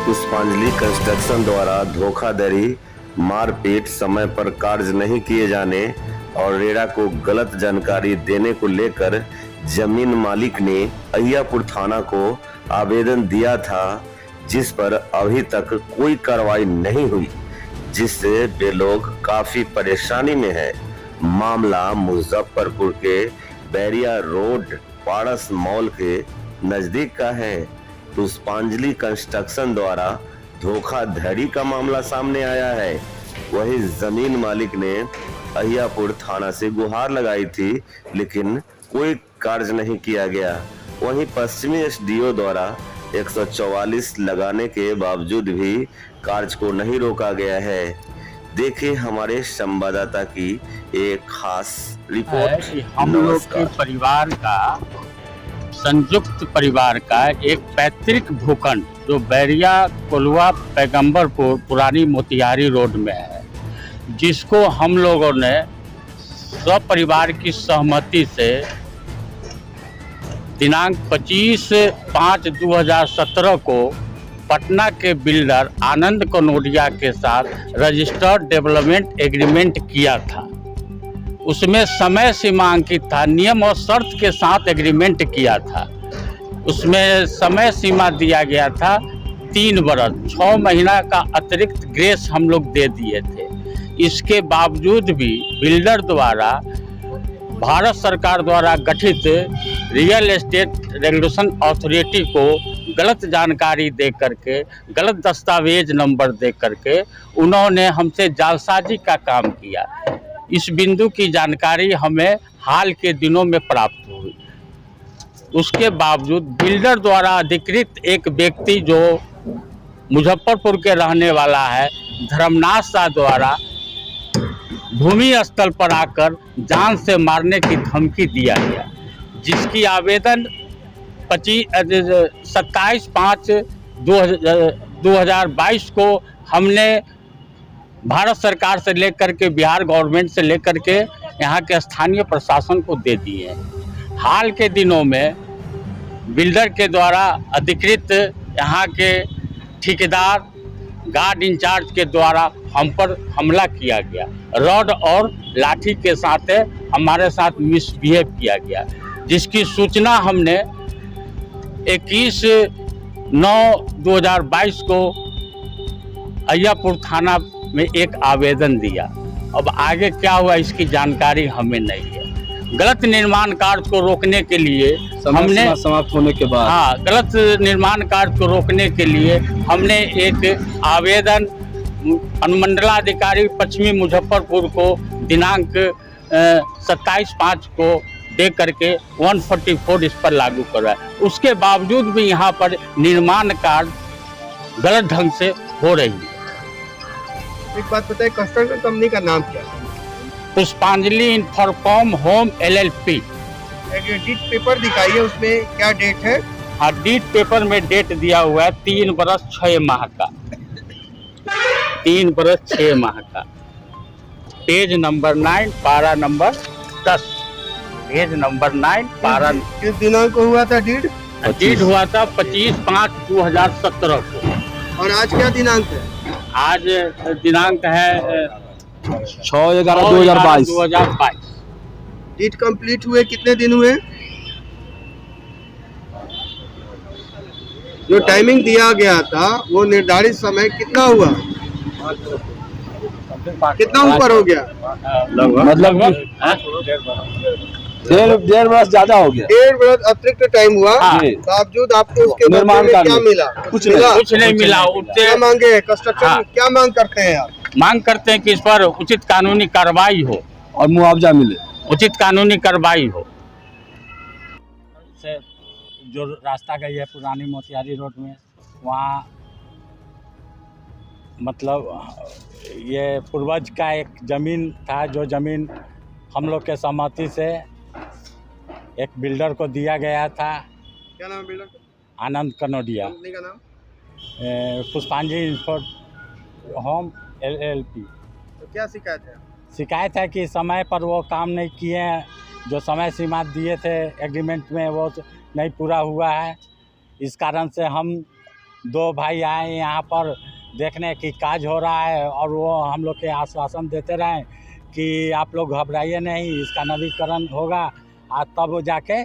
पुष्पांजलि कंस्ट्रक्शन द्वारा धोखाधड़ी, मारपीट, समय पर कार्य नहीं किए जाने और रेरा को गलत जानकारी देने को लेकर जमीन मालिक ने अहियापुर थाना को आवेदन दिया था, जिस पर अभी तक कोई कार्रवाई नहीं हुई, जिससे वे लोग काफी परेशानी में है। मामला मुजफ्फरपुर के बैरिया रोड पारस मॉल के नजदीक का है। पुष्पांजलि कंस्ट्रक्शन द्वारा धोखाधड़ी का मामला सामने आया है। वही जमीन मालिक ने अहियापुर थाना से गुहार लगाई थी, लेकिन कोई कार्य नहीं किया गया। वहीं पश्चिमी एसडीओ द्वारा 144 लगाने के बावजूद भी कार्य को नहीं रोका गया है। देखिए हमारे संवाददाता की एक खास रिपोर्ट। हम लोग के परिवार का, संयुक्त परिवार का एक पैतृक भूखंड जो बैरिया कोलवा पैगंबरपुर पुरानी मोतिहारी रोड में है, जिसको हम लोगों ने सब परिवार की सहमति से दिनांक 25/5/2017 को पटना के बिल्डर आनंद कनोडिया के साथ रजिस्टर्ड डेवलपमेंट एग्रीमेंट किया था। उसमें समय सीमा अंकित था, नियम और शर्त के साथ एग्रीमेंट किया था। उसमें समय सीमा दिया गया था 3 बरस, 6 महीना का अतिरिक्त ग्रेस हम लोग दे दिए थे। इसके बावजूद भी बिल्डर द्वारा भारत सरकार द्वारा गठित रियल एस्टेट रेगुलेशन अथॉरिटी को गलत जानकारी दे करके, गलत दस्तावेज नंबर दे करके उन्होंने हमसे जालसाजी का काम किया। इस बिंदु की जानकारी हमें हाल के दिनों में प्राप्त हुई। उसके बावजूद बिल्डर द्वारा अधिकृत एक व्यक्ति जो मुजफ्फरपुर के रहने वाला है, धर्मनाथ शाह द्वारा भूमि स्थल पर आकर जान से मारने की धमकी दिया गया, जिसकी आवेदन 27/5/2022 को हमने भारत सरकार से लेकर के, बिहार गवर्नमेंट से लेकर के यहाँ के स्थानीय प्रशासन को दे दिए हैं। हाल के दिनों में बिल्डर के द्वारा अधिकृत यहाँ के ठेकेदार, गार्ड इंचार्ज के द्वारा हम पर हमला किया गया। रॉड और लाठी के साथ हमारे साथ मिसबिहेव किया गया, जिसकी सूचना हमने 21/9/2022 को अहियापुर थाना में एक आवेदन दिया। अब आगे क्या हुआ इसकी जानकारी हमें नहीं है। गलत निर्माण कार्य को रोकने के लिए हमने समाप्त होने के बाद गलत निर्माण कार्य को रोकने के लिए हमने एक आवेदन अनुमंडलाधिकारी पश्चिमी मुजफ्फरपुर को दिनांक 27/5 को दे करके 144 इस पर लागू करवाया। उसके बावजूद भी यहाँ पर निर्माण कार्य गलत ढंग से हो रही है। एक बात बताइए, कंस्ट्रक्शन कंपनी का नाम क्या है? पुष्पांजलि इन्फॉर्म होम LLP। एक डीड पेपर दिखाइए, उसमें क्या डेट है? हाँ, डीड पेपर में डेट दिया हुआ है 3 बरस 6 माह का। 3 बरस 6 माह का। पेज नंबर 9 पारा नंबर 10। पेज नंबर 9 पारा। किस दिनांक को हुआ था डीड? डीड हुआ था 25/5/2017 को। और आज क्या दिनांक है? आज दिनांक है 6/11/2022। डीड कंप्लीट हुए कितने दिन हुए? जो टाइमिंग दिया गया था वो निर्धारित समय कितना हुआ? कितना ऊपर हो गया? मतलब 1.5 बरस ज्यादा हो गया। 1.5 बरस अतिरिक्त टाइम हुआ। बावजूद आपको उसके निर्माण में क्या मिला? कुछ नहीं मिला। क्या मांगे हैं? कंस्ट्रक्शन क्या मांग करते हैं आप? मांग करते हैं कि इस पर उचित कानूनी कार्रवाई हो और मुआवजा मिले। उचित कानूनी कार्रवाई हो। से जो रास्ता गई है पुरानी मोतिहारी रोड में, वहाँ मतलब ये पूर्वज का एक ज़मीन था, जो ज़मीन हम लोग के सहमति से एक बिल्डर को दिया गया था। क्या नाम है बिल्डर का? आनंद कनोडिया। कंपनी का नाम? पुष्पांजलि होम LLP। तो क्या शिकायत है? शिकायत है कि समय पर वो काम नहीं किए हैं, जो समय सीमा दिए थे एग्रीमेंट में वो नहीं पूरा हुआ है। इस कारण से हम दो भाई आए यहाँ पर देखने की काज हो रहा है, और वो हम लोग के आश्वासन देते रहे कि आप लोग घबराइए नहीं, इसका नवीकरण होगा और तब वो जाके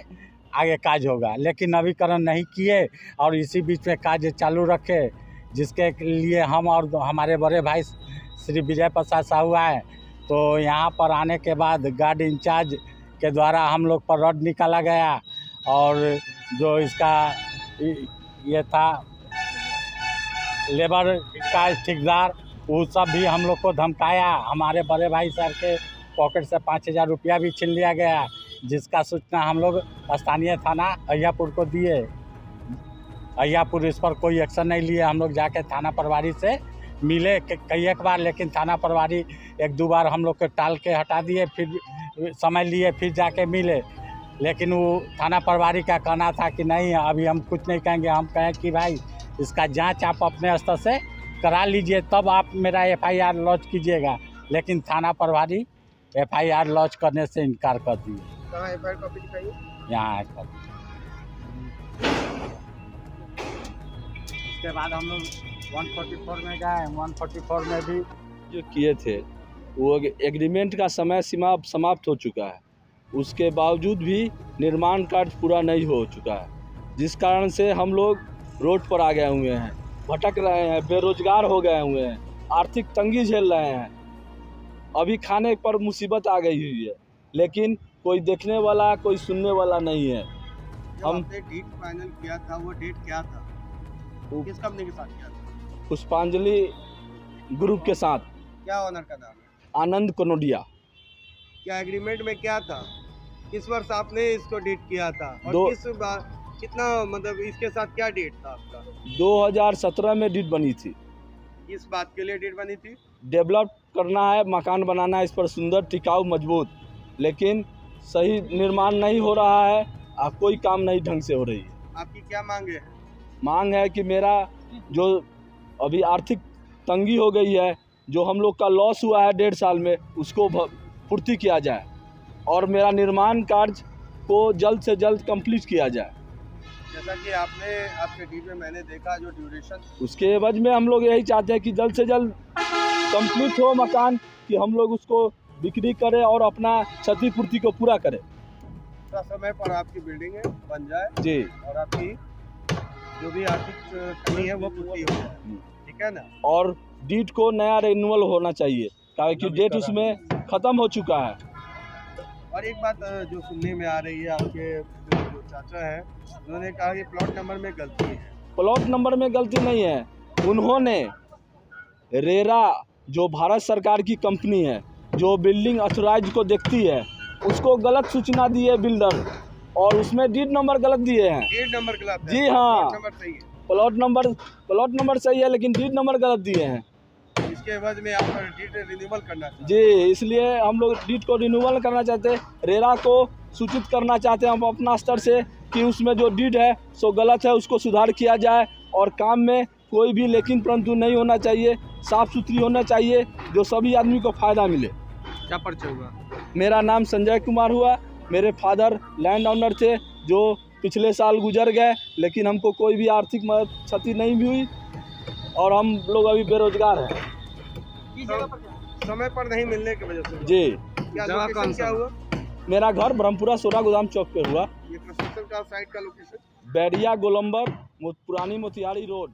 आगे काज होगा। लेकिन नवीकरण नहीं किए और इसी बीच में काज चालू रखे, जिसके लिए हम और हमारे बड़े भाई श्री विजय प्रसाद साहू आए। तो यहाँ पर आने के बाद गार्ड इंचार्ज के द्वारा हम लोग पर रड निकाला गया, और जो इसका ये था लेबर का ठेकेदार, वो सब भी हम लोग को धमकाया। हमारे बड़े भाई सर के पॉकेट से 5,000 रुपया भी छीन लिया गया, जिसका सूचना हम लोग स्थानीय थाना अहियापुर को दिए। अहियापुर इस पर कोई एक्शन नहीं लिए। हम लोग जाके थाना प्रभारी से मिले कई एक बार, लेकिन थाना प्रभारी 1-2 बार हम लोग को टाल के हटा दिए, फिर समय लिए, फिर जाके मिले। लेकिन वो थाना प्रभारी का कहना था कि नहीं, अभी हम कुछ नहीं कहेंगे। हम कहें कि भाई इसका जांच आप अपने स्तर से करा लीजिए, तब आप मेरा FIR लॉन्च कीजिएगा। लेकिन थाना प्रभारी FIR लॉन्च करने से इनकार कर दिए। कहाँ FIR कॉपी दिखाइए? यहाँ है कॉपी। उसके बाद हम लोग 144 में गए। 144 में भी जो किए थे वो एग्रीमेंट का समय सीमा समाप्त हो चुका है, उसके बावजूद भी निर्माण कार्य पूरा नहीं हो चुका है, जिस कारण से हम लोग रोड पर आ गए हुए हैं, भटक रहे हैं, बेरोजगार हो गए हुए हैं, आर्थिक तंगी झेल रहे हैं। अभी खाने पर मुसीबत आ गई हुई है, लेकिन कोई देखने वाला, कोई सुनने वाला नहीं है। हम आपने डेट फाइनल किया था, वो डेट क्या था? किस कंपनी के साथ किया था? पुष्पांजलि ग्रुप के साथ। क्या ऑनर का नाम है? आनंद कनोडिया। क्या एग्रीमेंट में क्या था? किस वर्ष आपने इसको डेट किया था और कितना मतलब इसके साथ क्या डेट था आपका? 2017 में डीड बनी थी। किस बात के लिए डेट बनी थी? डेवलप करना है, मकान बनाना है, इस पर सुंदर, टिकाऊ, मजबूत, लेकिन सही निर्माण नहीं हो रहा है, कोई काम नहीं ढंग से हो रही है। आपकी क्या मांग है? मांग है कि मेरा जो अभी आर्थिक तंगी हो गई है, जो हम लोग का लॉस हुआ है 1.5 साल में, उसको पूर्ति किया जाए और मेरा निर्माण कार्य को जल्द से जल्द कंप्लीट किया जाए। जैसा कि आपने आपके डीड में मैंने देखा जो ड्यूरेशन, उसके एवज में हम लोग यही चाहते हैं कि जल्द से जल्द कंप्लीट हो मकान, कि हम लोग उसको बिक्री करें और अपना क्षतिपूर्ति को पूरा करें। समय पर आपकी बिल्डिंग है बन जाए जी, और आपकी जो भी आर्थिक कमी है वो पूरी हो जाए, ठीक है ना? और डीड को नया रिन्यूअल होना चाहिए, क्योंकि डेट उसमें ख़त्म हो चुका है। और एक बात जो सुनने में आ रही है, आपके जो चाचा हैं उन्होंने कहा कि प्लॉट नंबर में गलती है। प्लॉट नंबर में गलती नहीं है, उन्होंने रेरा जो भारत सरकार की कंपनी है, जो बिल्डिंग अथोराइज को देखती है, उसको गलत सूचना दी है बिल्डर, और उसमें डीड नंबर गलत दिए हैं। डीड नंबर गलत है? जी हाँ, प्लॉट नंबर सही है। प्लॉट नंबर सही है, लेकिन डीड नंबर गलत दिए हैं। इसके एवज में आप डीड रिन्यूअल करना चाहिए। जी, इसलिए हम लोग डीड को रिन्यूअल करना चाहते हैं, रेरा को सूचित करना चाहते हैं हम अपना स्तर से कि उसमें जो डीड है सो गलत है, उसको सुधार किया जाए और काम में कोई भी लेकिन परंतु नहीं होना चाहिए, साफ़ सुथरी होना चाहिए, जो सभी आदमी को फ़ायदा मिले। क्या परिचय हुआ? मेरा नाम संजय कुमार हुआ। मेरे फादर लैंड ओनर थे, जो पिछले साल गुजर गए, लेकिन हमको कोई भी आर्थिक क्षति नहीं भी हुई और हम लोग अभी बेरोजगार हैं। समय पर नहीं मिलने की वजह से? जी। क्या लोकेशन क्या हुआ? मेरा घर ब्रह्मपुरा सोना गोदाम चौक पे हुआ। ये कंस्ट्रक्शन का साइट का लोकेशन? बैरिया गोलंबर पुरानी मोतिहारी रोड।